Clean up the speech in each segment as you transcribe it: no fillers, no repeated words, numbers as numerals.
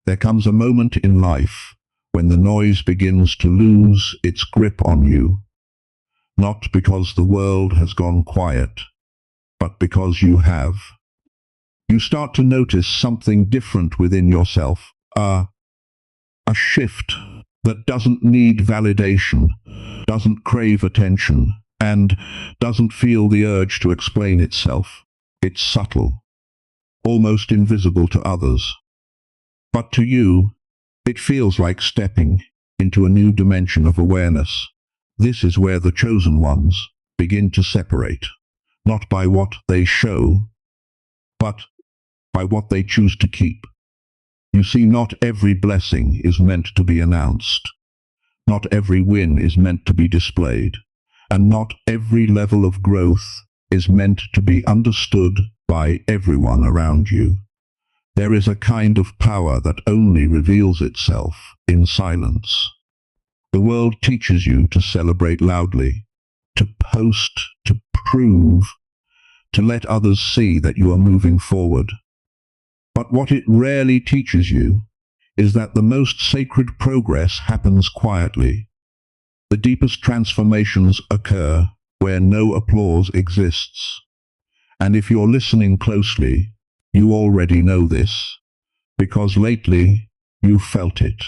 There comes a moment in life when the noise begins to lose its grip on you, not because the world has gone quiet, but because you have. You start to notice something different within yourself, a shift that doesn't need validation, doesn't crave attention, and doesn't feel the urge to explain itself. It's subtle, almost invisible to others. But to you, it feels like stepping into a new dimension of awareness. This is where the chosen ones begin to separate, not by what they show, but by what they choose to keep. You see, not every blessing is meant to be announced. Not every win is meant to be displayed. And not every level of growth is meant to be understood by everyone around you. There is a kind of power that only reveals itself in silence. The world teaches you to celebrate loudly, to post, to prove, to let others see that you are moving forward. But what it rarely teaches you is that the most sacred progress happens quietly. The deepest transformations occur where no applause exists. And if you're listening closely, you already know this, because lately you've felt it.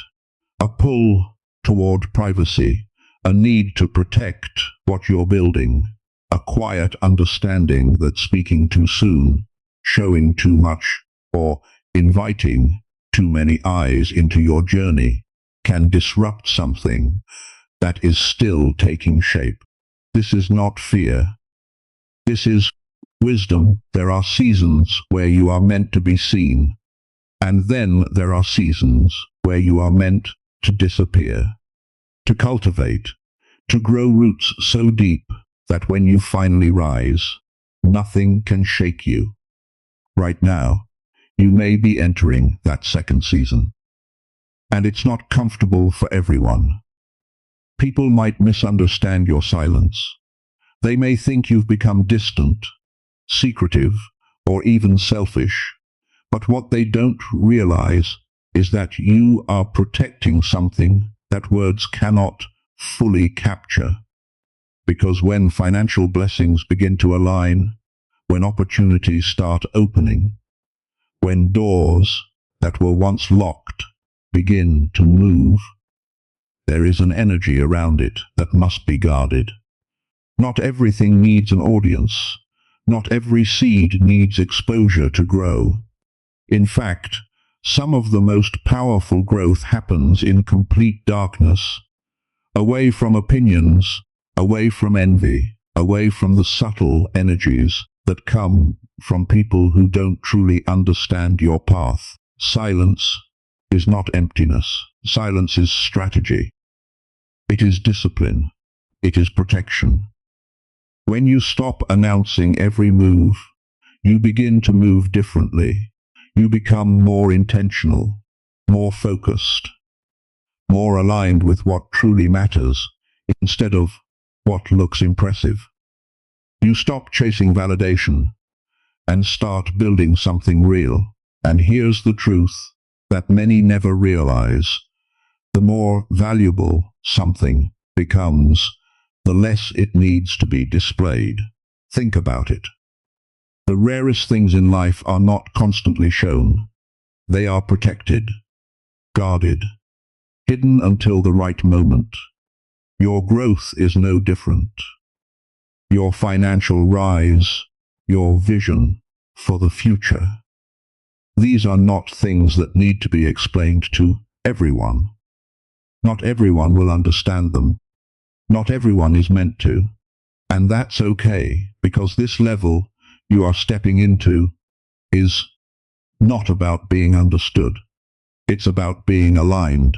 A pull toward privacy, a need to protect what you're building, a quiet understanding that speaking too soon, showing too much, or inviting too many eyes into your journey can disrupt something that is still taking shape. This is not fear. This is wisdom. There are seasons where you are meant to be seen, and then there are seasons where you are meant to disappear, to cultivate, to grow roots so deep that when you finally rise, nothing can shake you. Right now, you may be entering that second season, and it's not comfortable for everyone. People might misunderstand your silence. They may think you've become distant, secretive, or even selfish. But what they don't realize is that you are protecting something that words cannot fully capture. Because when financial blessings begin to align, when opportunities start opening, when doors that were once locked begin to move, there is an energy around it that must be guarded. Not everything needs an audience. Not every seed needs exposure to grow. In fact, some of the most powerful growth happens in complete darkness, away from opinions, away from envy, away from the subtle energies that come from people who don't truly understand your path. Silence is not emptiness. Silence is strategy. It is discipline. It is protection. When you stop announcing every move, you begin to move differently. You become more intentional, more focused, more aligned with what truly matters instead of what looks impressive. You stop chasing validation and start building something real. And here's the truth that many never realize. The more valuable something becomes, the less it needs to be displayed. Think about it. The rarest things in life are not constantly shown. They are protected, guarded, hidden until the right moment. Your growth is no different. Your financial rise, your vision for the future. These are not things that need to be explained to everyone. Not everyone will understand them. Not everyone is meant to. And that's okay, because this level you are stepping into is not about being understood. It's about being aligned.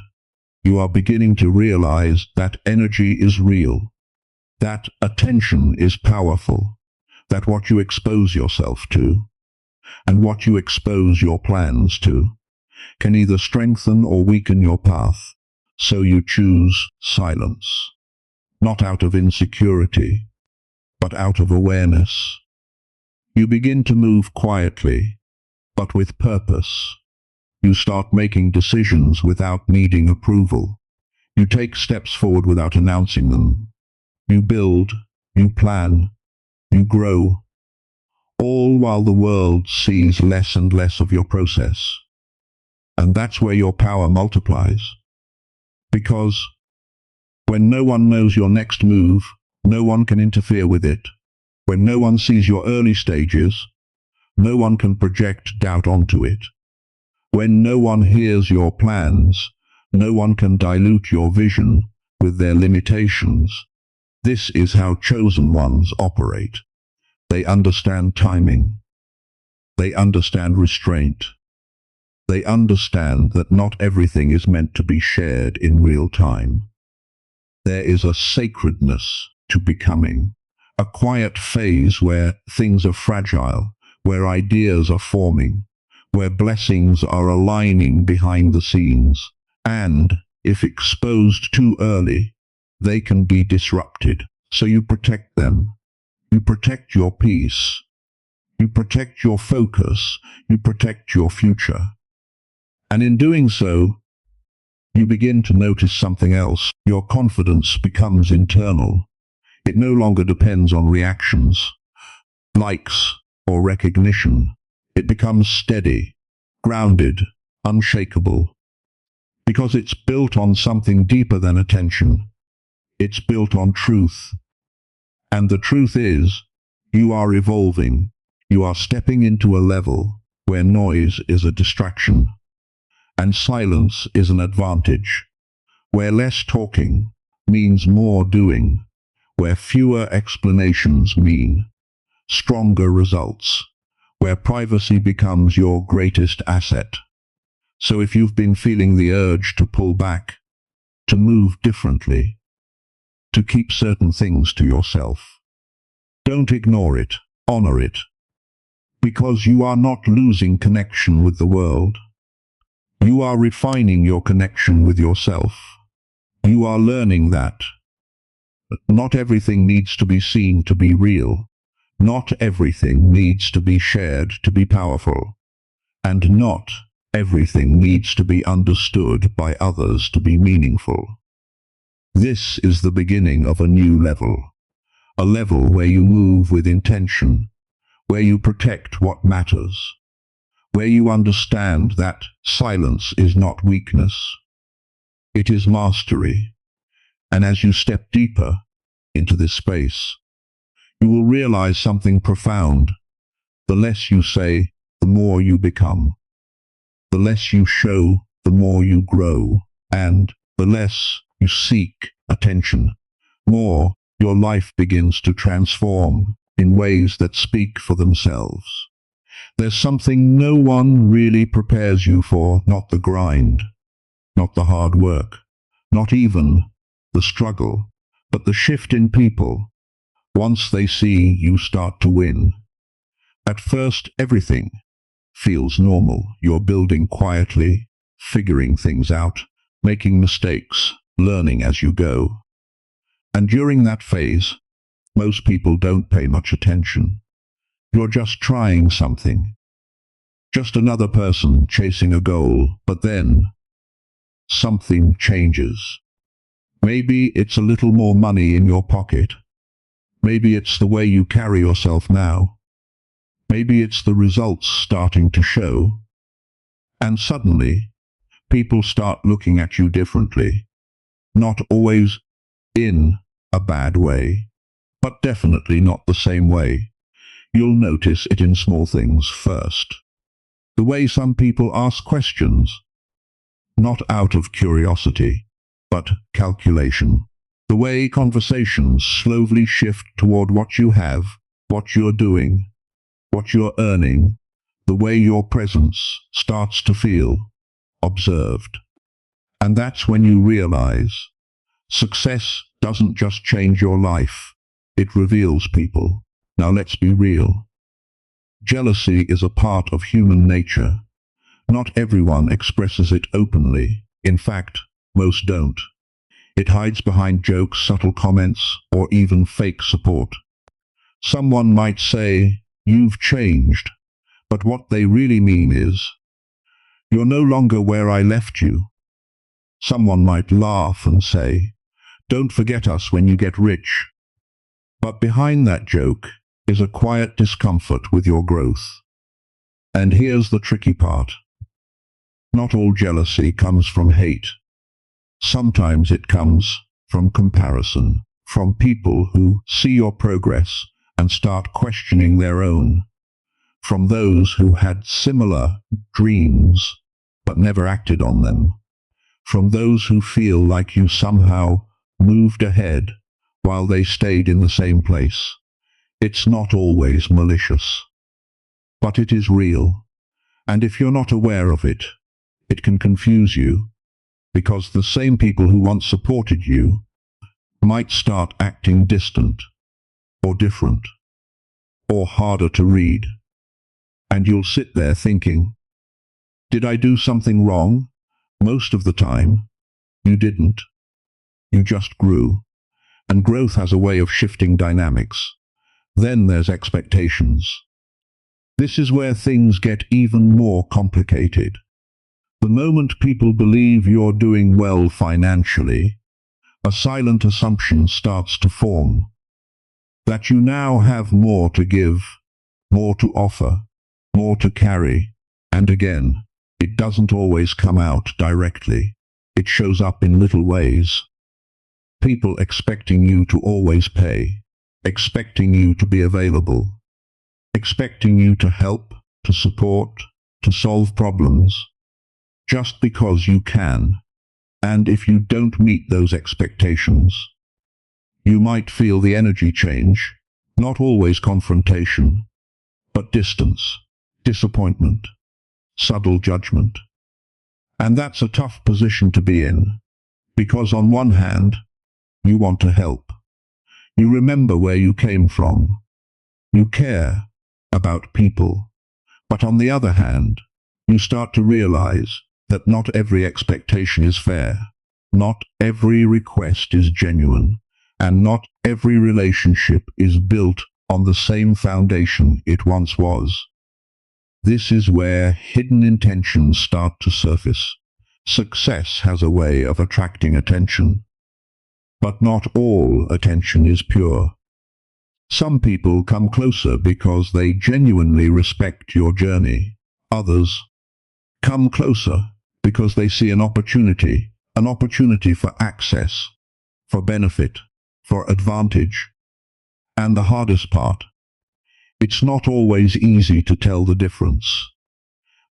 You are beginning to realize that energy is real, that attention is powerful, that what you expose yourself to, and what you expose your plans to, can either strengthen or weaken your path. So you choose silence, not out of insecurity, but out of awareness. You begin to move quietly, but with purpose. You start making decisions without needing approval. You take steps forward without announcing them. You build, you plan, you grow, all while the world sees less and less of your process. And that's where your power multiplies. Because when no one knows your next move, no one can interfere with it. When no one sees your early stages, no one can project doubt onto it. When no one hears your plans, no one can dilute your vision with their limitations. This is how chosen ones operate. They understand timing. They understand restraint. They understand that not everything is meant to be shared in real time. There is a sacredness to becoming, a quiet phase where things are fragile, where ideas are forming, where blessings are aligning behind the scenes, and, if exposed too early, they can be disrupted. So you protect them. You protect your peace. You protect your focus. You protect your future. And in doing so, you begin to notice something else. Your confidence becomes internal. It no longer depends on reactions, likes, or recognition. It becomes steady, grounded, unshakable. Because it's built on something deeper than attention. It's built on truth. And the truth is, you are evolving. You are stepping into a level where noise is a distraction and silence is an advantage, where less talking means more doing, where fewer explanations mean stronger results, where privacy becomes your greatest asset. So if you've been feeling the urge to pull back, to move differently, to keep certain things to yourself, don't ignore it, honor it, because you are not losing connection with the world. You are refining your connection with yourself. You are learning that not everything needs to be seen to be real. Not everything needs to be shared to be powerful. And not everything needs to be understood by others to be meaningful. This is the beginning of a new level. A level where you move with intention, where you protect what matters, where you understand that silence is not weakness. It is mastery. And as you step deeper into this space, you will realize something profound. The less you say, the more you become. The less you show, the more you grow. And the less you seek attention, more your life begins to transform in ways that speak for themselves. There's something no one really prepares you for, not the grind, not the hard work, not even the struggle, but the shift in people. Once they see you start to win. At first, everything feels normal. You're building quietly, figuring things out, making mistakes, learning as you go. And during that phase, most people don't pay much attention. You're just trying something. Just another person chasing a goal, but then something changes. Maybe it's a little more money in your pocket. Maybe it's the way you carry yourself now. Maybe it's the results starting to show. And suddenly, people start looking at you differently. Not always in a bad way, but definitely not the same way. You'll notice it in small things first. The way some people ask questions, not out of curiosity, but calculation. The way conversations slowly shift toward what you have, what you're doing, what you're earning, the way your presence starts to feel observed. And that's when you realize success doesn't just change your life, it reveals people. Now let's be real. Jealousy is a part of human nature. Not everyone expresses it openly. In fact, most don't. It hides behind jokes, subtle comments, or even fake support. Someone might say, "You've changed," but what they really mean is, You're no longer where I left you. Someone might laugh and say, "Don't forget us when you get rich." But behind that joke is a quiet discomfort with your growth. And here's the tricky part. Not all jealousy comes from hate. Sometimes it comes from comparison, from people who see your progress and start questioning their own, from those who had similar dreams but never acted on them, from those who feel like you somehow moved ahead while they stayed in the same place. It's not always malicious, but it is real, and if you're not aware of it, it can confuse you, because the same people who once supported you might start acting distant, or different, or harder to read. And you'll sit there thinking, did I do something wrong? Most of the time, you didn't. You just grew. And growth has a way of shifting dynamics. Then there's expectations. This is where things get even more complicated. The moment people believe you're doing well financially, a silent assumption starts to form that you now have more to give, more to offer, more to carry, and again, it doesn't always come out directly. It shows up in little ways. People expecting you to always pay, expecting you to be available, expecting you to help, to support, to solve problems, just because you can. And if you don't meet those expectations, you might feel the energy change, not always confrontation, but distance, disappointment, subtle judgment. And that's a tough position to be in, because on one hand, you want to help. You remember where you came from. You care about people. But on the other hand, you start to realize that not every expectation is fair. Not every request is genuine. And not every relationship is built on the same foundation it once was. This is where hidden intentions start to surface. Success has a way of attracting attention. But not all attention is pure. Some people come closer because they genuinely respect your journey. Others come closer because they see an opportunity for access, for benefit, for advantage. And the hardest part, it's not always easy to tell the difference,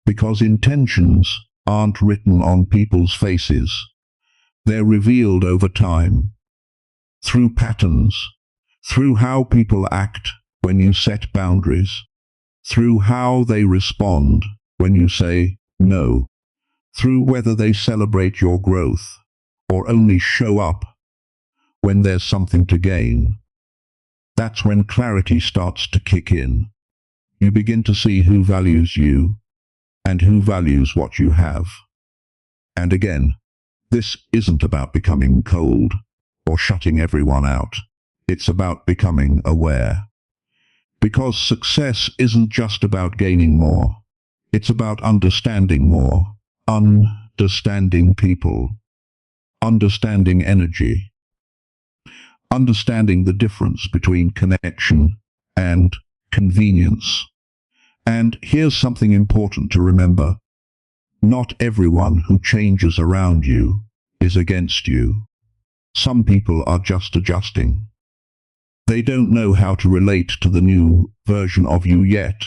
because intentions aren't written on people's faces. They're revealed over time, through patterns, through how people act when you set boundaries, through how they respond when you say no, through whether they celebrate your growth or only show up when there's something to gain. That's when clarity starts to kick in. You begin to see who values you and who values what you have. And again, this isn't about becoming cold or shutting everyone out. It's about becoming aware. Because success isn't just about gaining more. It's about understanding more. Understanding people. Understanding energy. Understanding the difference between connection and convenience. And here's something important to remember. Not everyone who changes around you is against you. Some people are just adjusting. They don't know how to relate to the new version of you yet.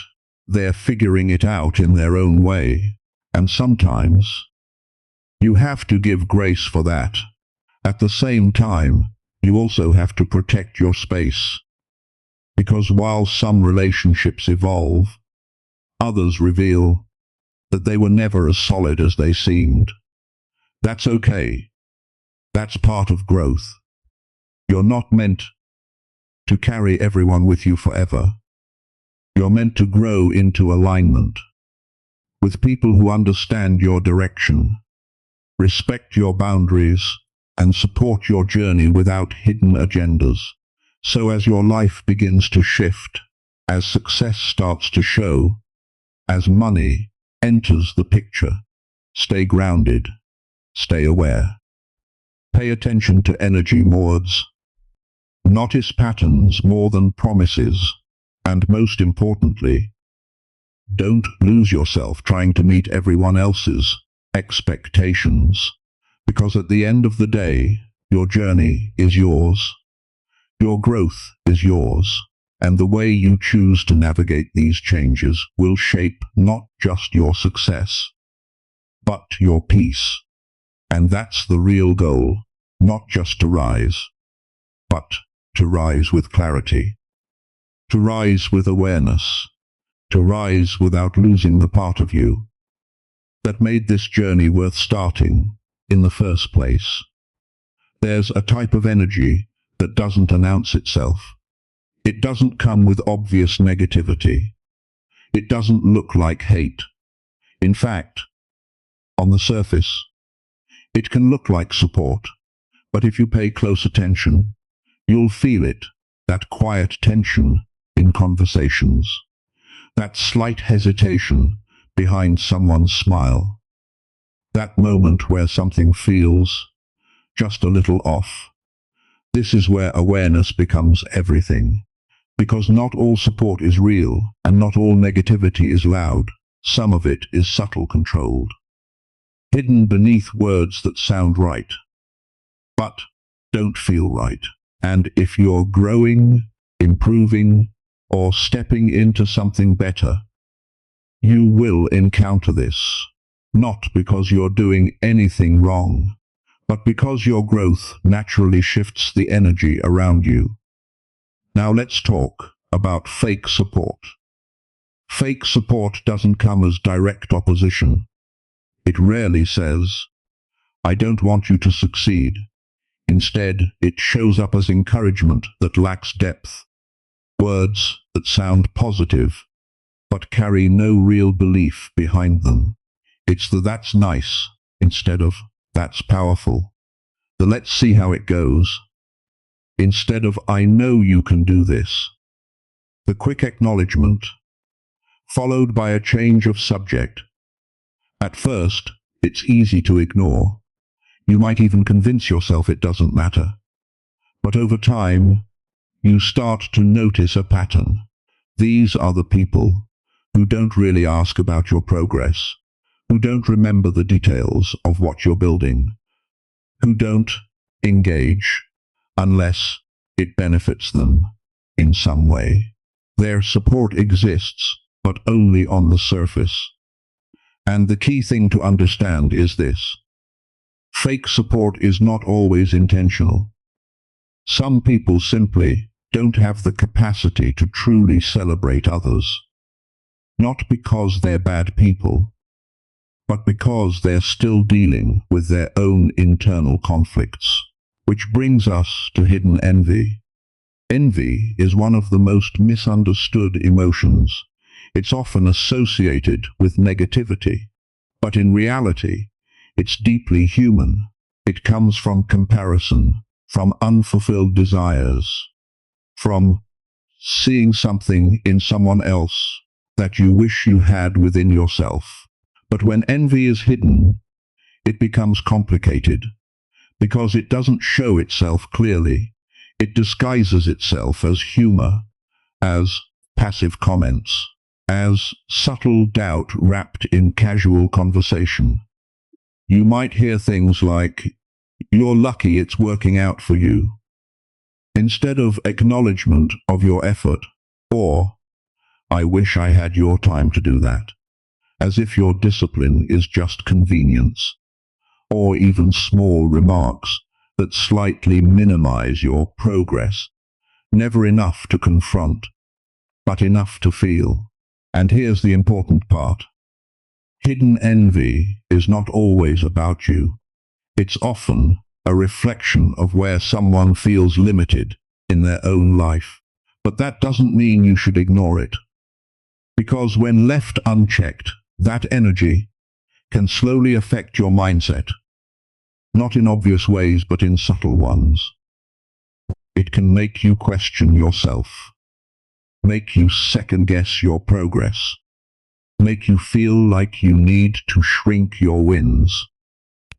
They're figuring it out in their own way. And sometimes you have to give grace for that. At the same time, you also have to protect your space. Because while some relationships evolve, others reveal that they were never as solid as they seemed. That's okay. That's part of growth. You're not meant to carry everyone with you forever. You're meant to grow into alignment with people who understand your direction, respect your boundaries, and support your journey without hidden agendas. So as your life begins to shift, as success starts to show, as money enters the picture, Stay grounded. Stay aware. Pay attention to energy modes. Notice patterns more than promises. And most importantly, don't lose yourself trying to meet everyone else's expectations. Because at the end of the day, your journey is yours. Your growth is yours. And the way you choose to navigate these changes will shape not just your success, but your peace. And that's the real goal, not just to rise, but to rise with clarity, to rise with awareness, to rise without losing the part of you that made this journey worth starting in the first place. There's a type of energy that doesn't announce itself. It doesn't come with obvious negativity. It doesn't look like hate. In fact, on the surface, it can look like support, but if you pay close attention, you'll feel it, that quiet tension in conversations, that slight hesitation behind someone's smile, that moment where something feels just a little off. This is where awareness becomes everything. Because not all support is real, and not all negativity is loud. Some of it is subtle, controlled, hidden beneath words that sound right, but don't feel right. And if you're growing, improving, or stepping into something better, you will encounter this. Not because you're doing anything wrong, but because your growth naturally shifts the energy around you. Now let's talk about fake support. Fake support doesn't come as direct opposition. It rarely says, "I don't want you to succeed." Instead, it shows up as encouragement that lacks depth. Words that sound positive, but carry no real belief behind them. It's the "that's nice" instead of "that's powerful." The "let's see how it goes" instead of "I know you can do this." The quick acknowledgement, followed by a change of subject. At first, it's easy to ignore. You might even convince yourself it doesn't matter. But over time, you start to notice a pattern. These are the people who don't really ask about your progress, who don't remember the details of what you're building, who don't engage unless it benefits them in some way. Their support exists, but only on the surface. And the key thing to understand is this: fake support is not always intentional. Some people simply don't have the capacity to truly celebrate others. Not because they're bad people, but because they're still dealing with their own internal conflicts. Which brings us to hidden envy. Envy is one of the most misunderstood emotions. It's often associated with negativity, but in reality, it's deeply human. It comes from comparison, from unfulfilled desires, from seeing something in someone else that you wish you had within yourself. But when envy is hidden, it becomes complicated. Because it doesn't show itself clearly. It disguises itself as humor, as passive comments, as subtle doubt wrapped in casual conversation. You might hear things like, "You're lucky it's working out for you," instead of acknowledgement of your effort, or "I wish I had your time to do that," as if your discipline is just convenience. Or even small remarks that slightly minimize your progress. Never enough to confront, but enough to feel. And here's the important part. Hidden envy is not always about you. It's often a reflection of where someone feels limited in their own life. But that doesn't mean you should ignore it. Because when left unchecked, that energy can slowly affect your mindset. Not in obvious ways, but in subtle ones. It can make you question yourself, make you second-guess your progress, make you feel like you need to shrink your wins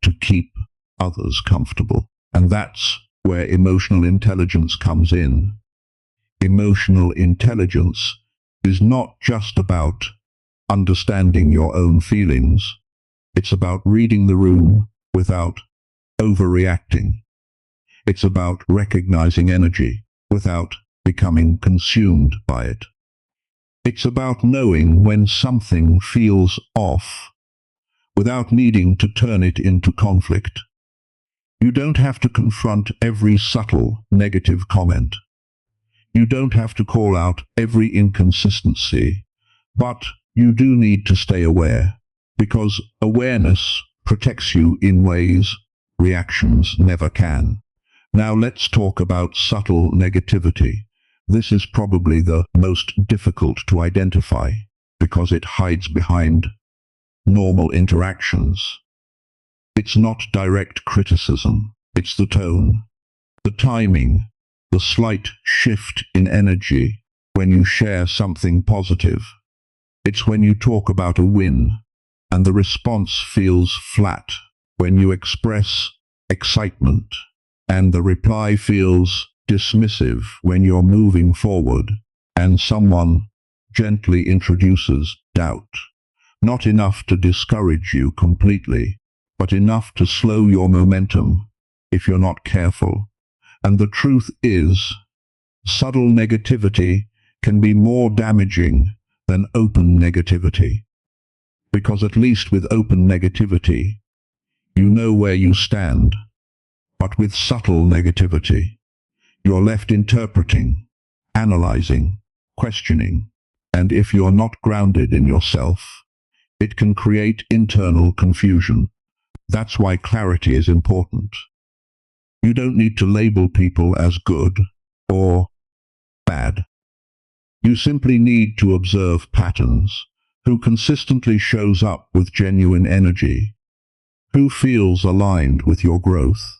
to keep others comfortable. And that's where emotional intelligence comes in. Emotional intelligence is not just about understanding your own feelings. It's about reading the room without overreacting. It's about recognizing energy without becoming consumed by it. It's about knowing when something feels off without needing to turn it into conflict. You don't have to confront every subtle negative comment. You don't have to call out every inconsistency, but you do need to stay aware, because awareness protects you in ways reactions never can. Now let's talk about subtle negativity. This is probably the most difficult to identify because it hides behind normal interactions. It's not direct criticism, it's the tone, the timing, the slight shift in energy when you share something positive. It's when you talk about a win and the response feels flat, when you express excitement and the reply feels dismissive, when you're moving forward and someone gently introduces doubt. Not enough to discourage you completely, but enough to slow your momentum if you're not careful. And the truth is, subtle negativity can be more damaging than open negativity. Because at least with open negativity, you know where you stand. But with subtle negativity, you're left interpreting, analyzing, questioning, and if you're not grounded in yourself, it can create internal confusion. That's why clarity is important. You don't need to label people as good or bad. You simply need to observe patterns. Who consistently shows up with genuine energy? Who feels aligned with your growth?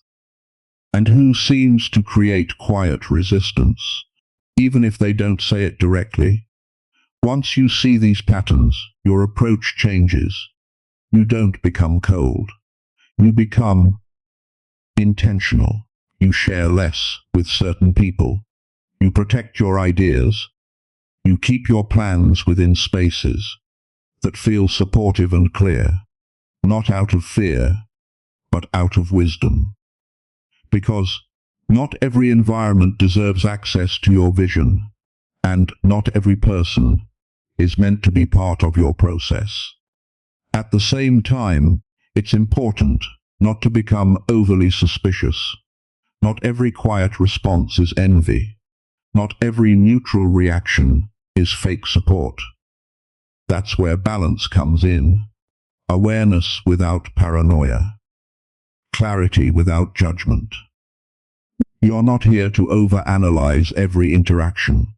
And who seems to create quiet resistance, even if they don't say it directly? Once you see these patterns, your approach changes. You don't become cold. You become intentional. You share less with certain people. You protect your ideas. You keep your plans within spaces that feel supportive and clear, not out of fear, but out of wisdom. Because not every environment deserves access to your vision, and not every person is meant to be part of your process. At the same time, it's important not to become overly suspicious. Not every quiet response is envy. Not every neutral reaction is fake support. That's where balance comes in. Awareness without paranoia. Clarity without judgment. You're not here to overanalyze every interaction.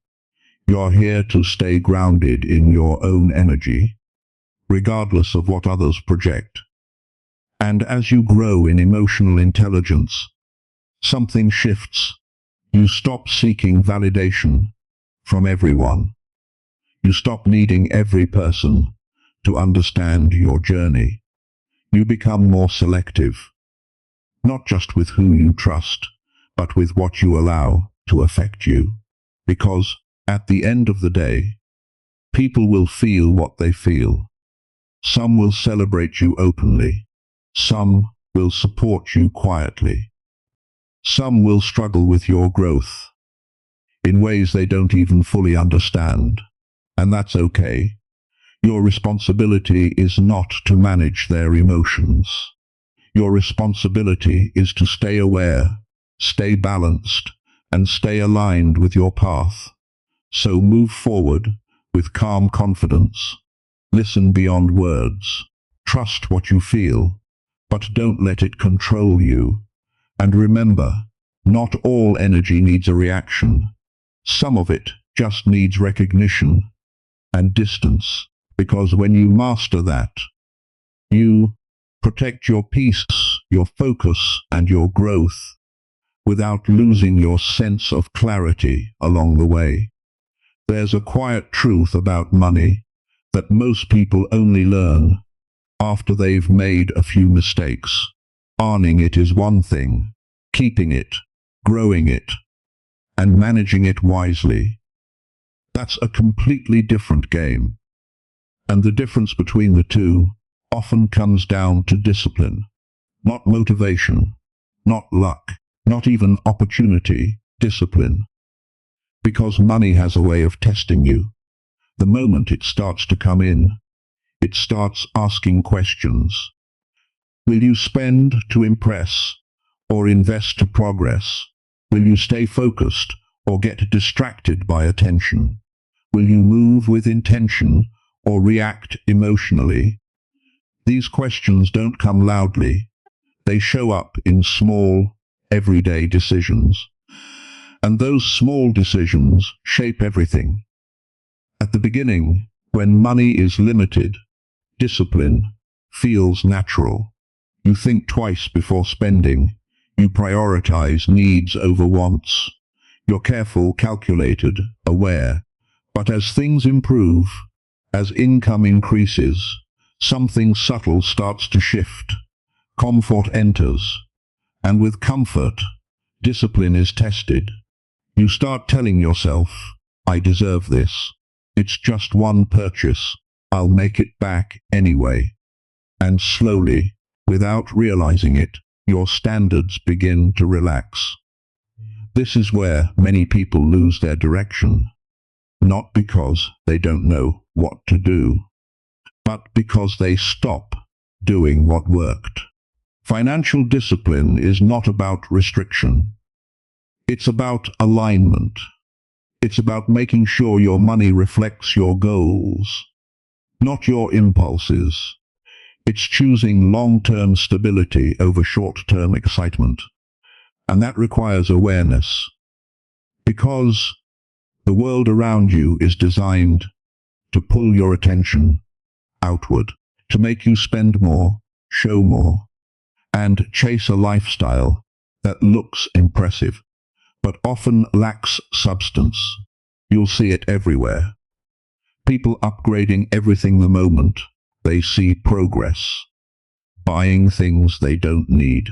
You're here to stay grounded in your own energy, regardless of what others project. And as you grow in emotional intelligence, something shifts. You stop seeking validation from everyone. You stop needing every person to understand your journey. You become more selective, not just with who you trust, but with what you allow to affect you. Because at the end of the day, people will feel what they feel. Some will celebrate you openly. Some will support you quietly. Some will struggle with your growth in ways they don't even fully understand. And that's okay. Your responsibility is not to manage their emotions. Your responsibility is to stay aware, stay balanced, and stay aligned with your path. So move forward with calm confidence. Listen beyond words. Trust what you feel, but don't let it control you. And remember, not all energy needs a reaction. Some of it just needs recognition and distance, because when you master that, you protect your peace, your focus, and your growth without losing your sense of clarity along the way. There's a quiet truth about money that most people only learn after they've made a few mistakes. Earning it is one thing, keeping it, growing it, and managing it wisely, that's a completely different game. And the difference between the two often comes down to discipline, not motivation, not luck, not even opportunity, discipline. Because money has a way of testing you. The moment it starts to come in, it starts asking questions. Will you spend to impress or invest to progress? Will you stay focused or get distracted by attention? Will you move with intention or react emotionally? These questions don't come loudly. They show up in small, everyday decisions. And those small decisions shape everything. At the beginning, when money is limited, discipline feels natural. You think twice before spending. You prioritize needs over wants. You're careful, calculated, aware. But as things improve, as income increases, something subtle starts to shift. Comfort enters. And with comfort, discipline is tested. You start telling yourself, I deserve this. It's just one purchase. I'll make it back anyway. And slowly, without realizing it, your standards begin to relax. This is where many people lose their direction. Not because they don't know what to do, but because they stop doing what worked. Financial discipline is not about restriction. It's about alignment. It's about making sure your money reflects your goals, not your impulses. It's choosing long-term stability over short-term excitement. And that requires awareness. Because the world around you is designed to pull your attention outward, to make you spend more, show more, and chase a lifestyle that looks impressive, but often lacks substance. You'll see it everywhere. People upgrading everything the moment they see progress, buying things they don't need,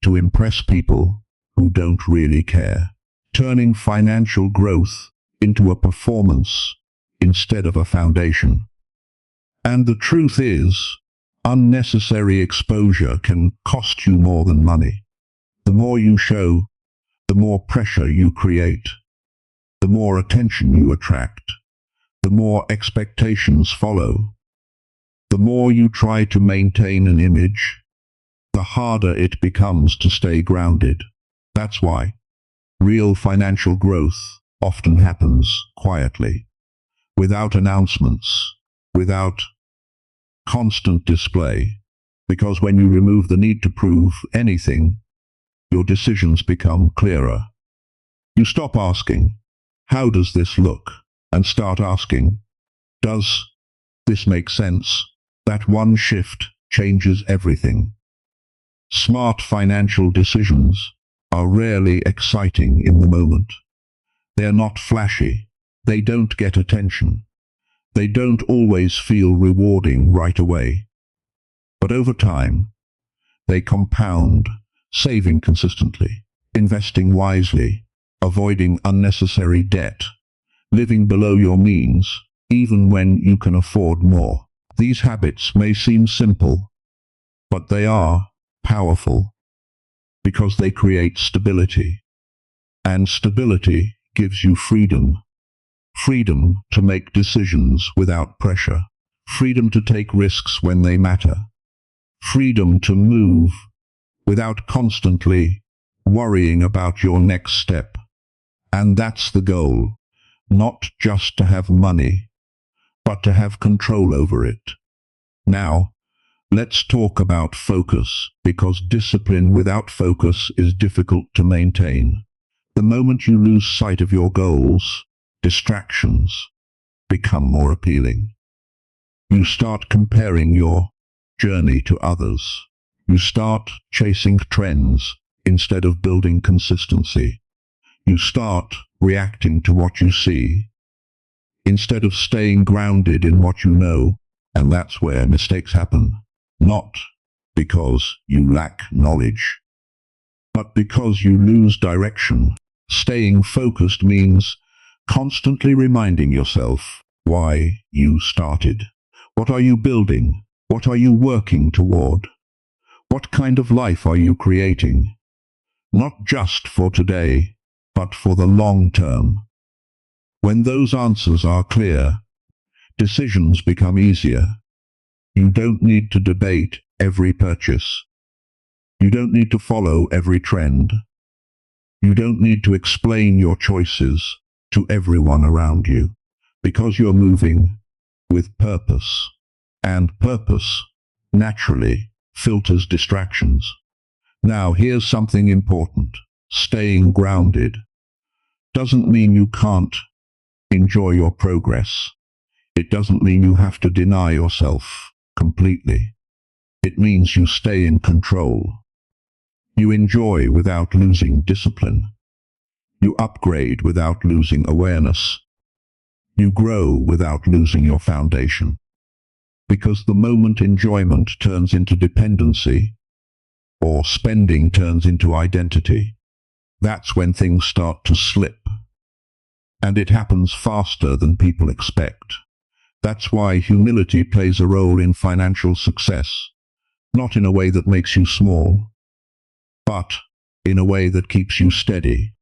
to impress people who don't really care, turning financial growth into a performance instead of a foundation. And the truth is, unnecessary exposure can cost you more than money. The more you show, the more pressure you create, the more attention you attract, the more expectations follow. The more you try to maintain an image, the harder it becomes to stay grounded. That's why real financial growth often happens quietly, without announcements, without constant display, because when you remove the need to prove anything, your decisions become clearer. You stop asking, how does this look? And start asking, does this make sense? That one shift changes everything. Smart financial decisions are rarely exciting in the moment. They're not flashy. They don't get attention. They don't always feel rewarding right away. But over time, they compound, saving consistently, investing wisely, avoiding unnecessary debt, living below your means, even when you can afford more. These habits may seem simple, but they are powerful because they create stability. And stability gives you freedom. Freedom to make decisions without pressure. Freedom to take risks when they matter. Freedom to move without constantly worrying about your next step. And that's the goal. Not just to have money, but to have control over it. Now, let's talk about focus, because discipline without focus is difficult to maintain. The moment you lose sight of your goals, distractions become more appealing. You start comparing your journey to others. You start chasing trends instead of building consistency. You start reacting to what you see instead of staying grounded in what you know, and that's where mistakes happen. Not because you lack knowledge, but because you lose direction. Staying focused means constantly reminding yourself why you started. What are you building? What are you working toward? What kind of life are you creating? Not just for today, but for the long term. When those answers are clear, decisions become easier. You don't need to debate every purchase. You don't need to follow every trend. You don't need to explain your choices to everyone around you, because you're moving with purpose. And purpose, naturally, filters distractions. Now, here's something important. Staying grounded doesn't mean you can't enjoy your progress. It doesn't mean you have to deny yourself completely. It means you stay in control. You enjoy without losing discipline. You upgrade without losing awareness. You grow without losing your foundation. Because the moment enjoyment turns into dependency, or spending turns into identity, that's when things start to slip. And it happens faster than people expect. That's why humility plays a role in financial success, not in a way that makes you small, but in a way that keeps you steady.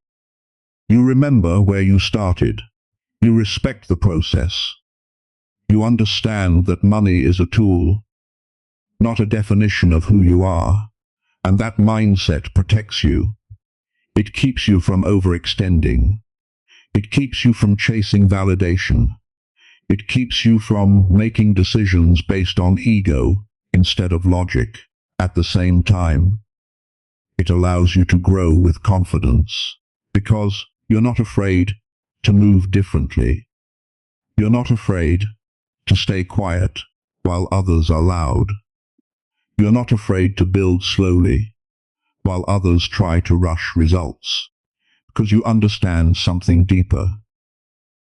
You remember where you started. You respect the process. You understand that money is a tool, not a definition of who you are, and that mindset protects you. It keeps you from overextending. It keeps you from chasing validation. It keeps you from making decisions based on ego instead of logic. At the same time, it allows you to grow with confidence, because you're not afraid to move differently. You're not afraid to stay quiet while others are loud. You're not afraid to build slowly while others try to rush results, because you understand something deeper.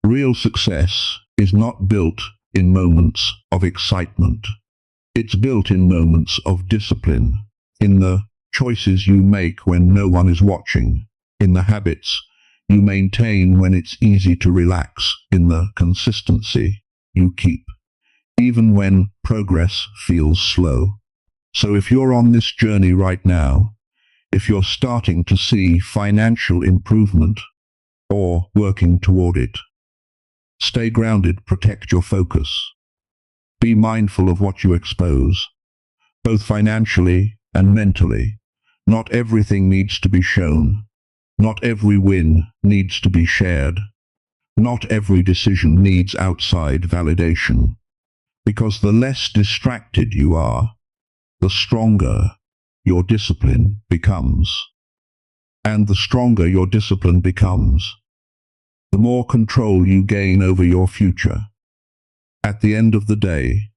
Real success is not built in moments of excitement. It's built in moments of discipline, in the choices you make when no one is watching, in the habits you maintain when it's easy to relax, in the consistency you keep, even when progress feels slow. So if you're on this journey right now, if you're starting to see financial improvement or working toward it, stay grounded, protect your focus. Be mindful of what you expose, both financially and mentally. Not everything needs to be shown. Not every win needs to be shared. Not every decision needs outside validation. Because the less distracted you are, the stronger your discipline becomes. And the stronger your discipline becomes, the more control you gain over your future. At the end of the day,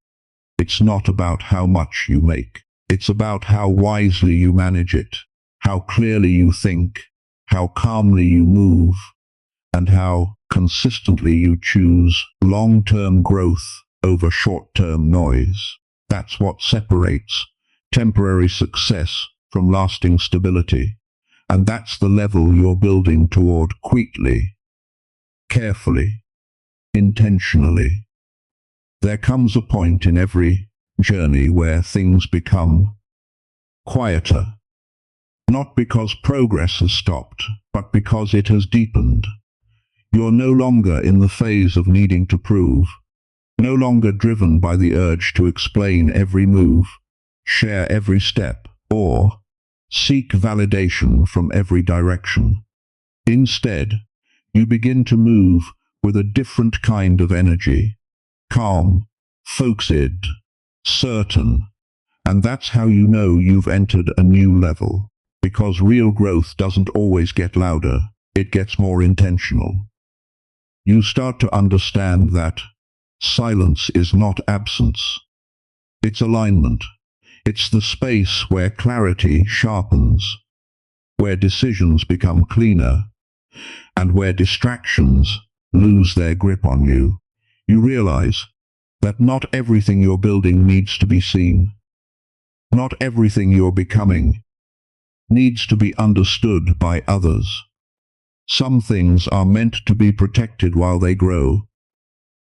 it's not about how much you make. It's about how wisely you manage it, how clearly you think, how calmly you move, and how consistently you choose long-term growth over short-term noise. That's what separates temporary success from lasting stability. And that's the level you're building toward quietly, carefully, intentionally. There comes a point in every journey where things become quieter, not because progress has stopped, but because it has deepened. You're no longer in the phase of needing to prove, no longer driven by the urge to explain every move, share every step, or seek validation from every direction. Instead, you begin to move with a different kind of energy, calm, focused, certain, and that's how you know you've entered a new level. Because real growth doesn't always get louder, it gets more intentional. You start to understand that silence is not absence. It's alignment. It's the space where clarity sharpens, where decisions become cleaner, and where distractions lose their grip on you. You realize that not everything you're building needs to be seen. Not everything you're becoming needs to be understood by others. Some things are meant to be protected while they grow,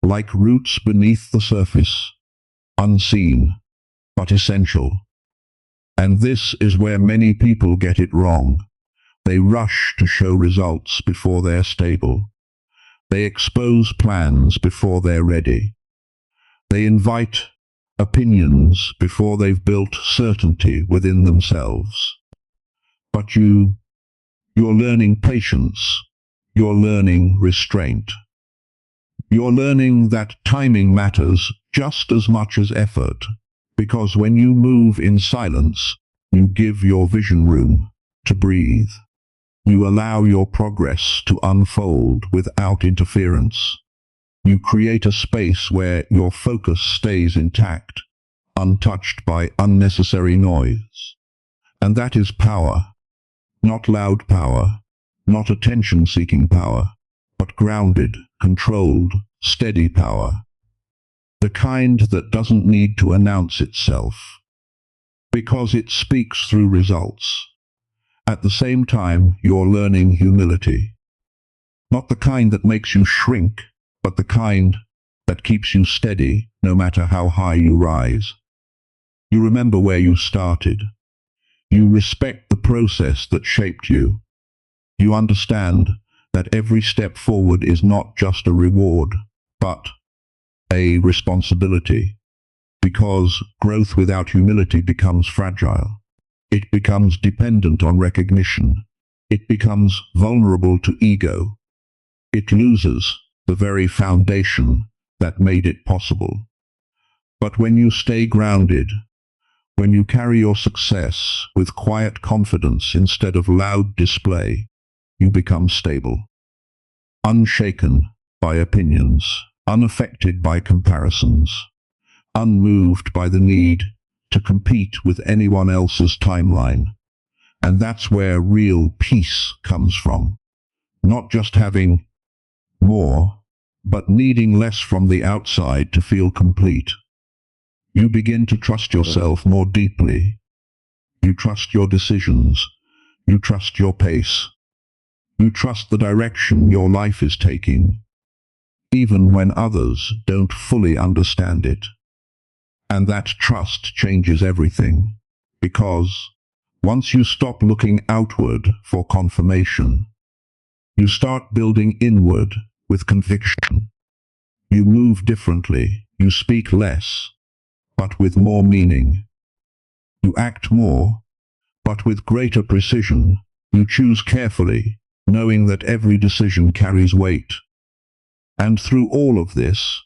like roots beneath the surface, unseen, but essential. And this is where many people get it wrong. They rush to show results before they're stable. They expose plans before they're ready. They invite opinions before they've built certainty within themselves. But you're learning patience. You're learning restraint. You're learning that timing matters just as much as effort, because when you move in silence, you give your vision room to breathe. You allow your progress to unfold without interference. You create a space where your focus stays intact, untouched by unnecessary noise. And that is power. Not loud power, not attention-seeking power, but grounded, controlled, steady power. The kind that doesn't need to announce itself, because it speaks through results. At the same time, you're learning humility. Not the kind that makes you shrink, but the kind that keeps you steady no matter how high you rise. You remember where you started. You respect the process that shaped you. You understand that every step forward is not just a reward, but a responsibility. Because growth without humility becomes fragile. It becomes dependent on recognition. It becomes vulnerable to ego. It loses the very foundation that made it possible. But when you stay grounded, when you carry your success with quiet confidence instead of loud display, you become stable. Unshaken by opinions, unaffected by comparisons, unmoved by the need to compete with anyone else's timeline. And that's where real peace comes from. Not just having more, but needing less from the outside to feel complete. You begin to trust yourself more deeply. You trust your decisions. You trust your pace. You trust the direction your life is taking, even when others don't fully understand it. And that trust changes everything, because once you stop looking outward for confirmation, you start building inward with conviction. You move differently. You speak less, but with more meaning. You act more, but with greater precision. You choose carefully, knowing that every decision carries weight. And through all of this,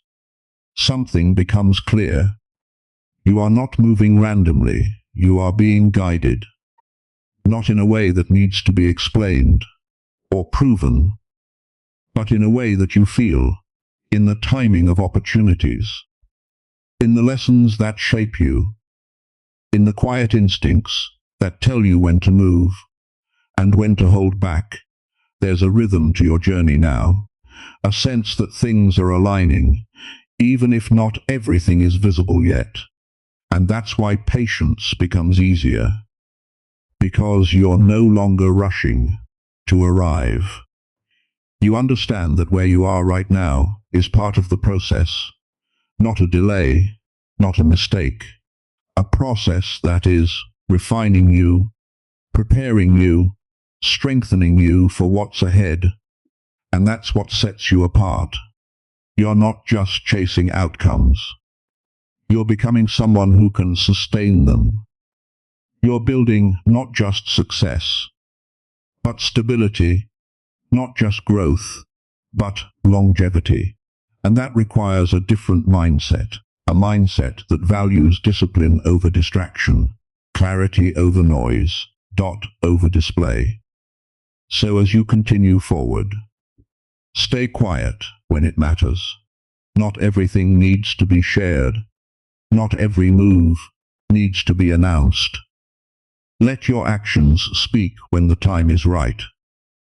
something becomes clear. You are not moving randomly. You are being guided. Not in a way that needs to be explained or proven, but in a way that you feel, in the timing of opportunities, in the lessons that shape you, in the quiet instincts that tell you when to move and when to hold back. There's a rhythm to your journey now, a sense that things are aligning, even if not everything is visible yet. And that's why patience becomes easier, because you're no longer rushing to arrive. You understand that where you are right now is part of the process, not a delay, not a mistake, a process that is refining you, preparing you, strengthening you for what's ahead. And that's what sets you apart. You're not just chasing outcomes. You're becoming someone who can sustain them. You're building not just success, but stability, not just growth, but longevity. And that requires a different mindset, a mindset that values discipline over distraction, clarity over noise, dot over display. So as you continue forward, stay quiet when it matters. Not everything needs to be shared. Not every move needs to be announced. Let your actions speak when the time is right.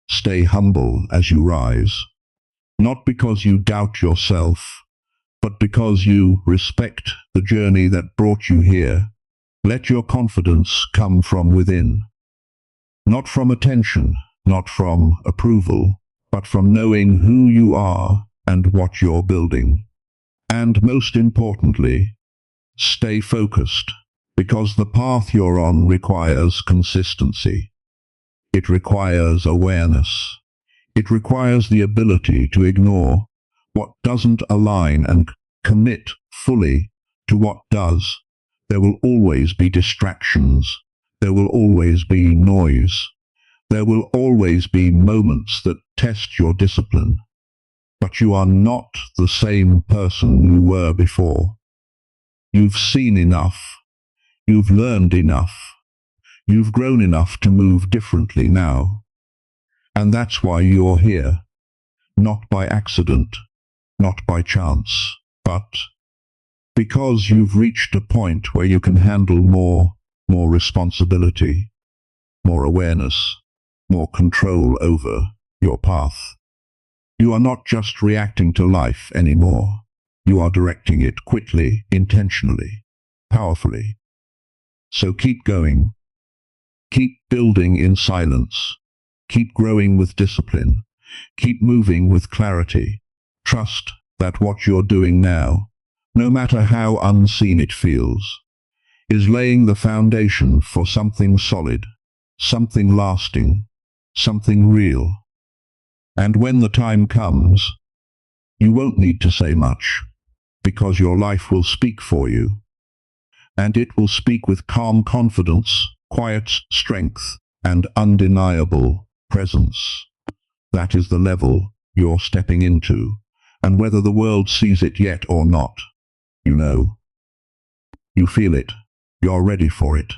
Stay humble as you rise. Not because you doubt yourself, but because you respect the journey that brought you here. Let your confidence come from within. Not from attention, not from approval, but from knowing who you are and what you're building. And most importantly, stay focused, because the path you're on requires consistency. It requires awareness. It requires the ability to ignore what doesn't align and commit fully to what does. There will always be distractions. There will always be noise. There will always be moments that test your discipline. But you are not the same person you were before. You've seen enough. You've learned enough. You've grown enough to move differently now. And that's why you're here. Not by accident, not by chance, but because you've reached a point where you can handle more responsibility, more awareness, more control over your path. You are not just reacting to life anymore. You are directing it quickly, intentionally, powerfully. So keep going. Keep building in silence. Keep growing with discipline. Keep moving with clarity. Trust that what you're doing now, no matter how unseen it feels, is laying the foundation for something solid, something lasting, something real. And when the time comes, you won't need to say much, because your life will speak for you. And it will speak with calm confidence, quiet strength, and undeniable presence. That is the level you're stepping into, and whether the world sees it yet or not, you know. You feel it. You're ready for it.